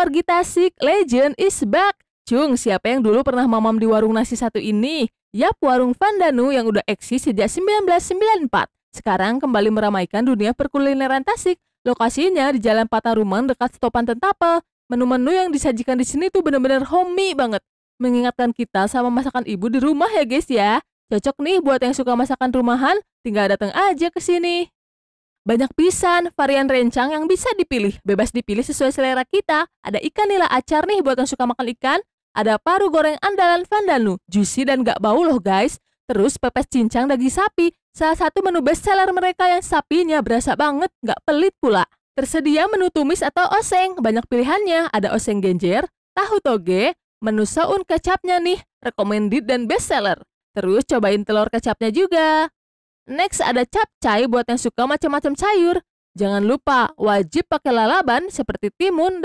Wargi Tasik, legend is back. Cung, siapa yang dulu pernah mamam di warung nasi satu ini? Yap, warung Vandanu yang udah eksis sejak 1994. Sekarang kembali meramaikan dunia perkulineran Tasik. Lokasinya di Jalan Pataruman dekat Stopan Tentapel. Menu-menu yang disajikan di sini tuh bener-bener homey banget. Mengingatkan kita sama masakan ibu di rumah ya guys ya. Cocok nih buat yang suka masakan rumahan, tinggal datang aja ke sini. Banyak pisan varian rencang yang bisa dipilih, bebas dipilih sesuai selera kita. Ada ikan nila acar nih buat yang suka makan ikan. Ada paru goreng andalan Vandanu, juicy dan gak bau loh guys. Terus pepes cincang daging sapi, salah satu menu best seller mereka yang sapinya berasa banget, gak pelit pula. Tersedia menu tumis atau oseng, banyak pilihannya. Ada oseng genjer, tahu toge, menu soun kecapnya nih, recommended dan best seller. Terus cobain telur kecapnya juga. Next ada capcay buat yang suka macam-macam sayur. Jangan lupa wajib pakai lalaban seperti timun dan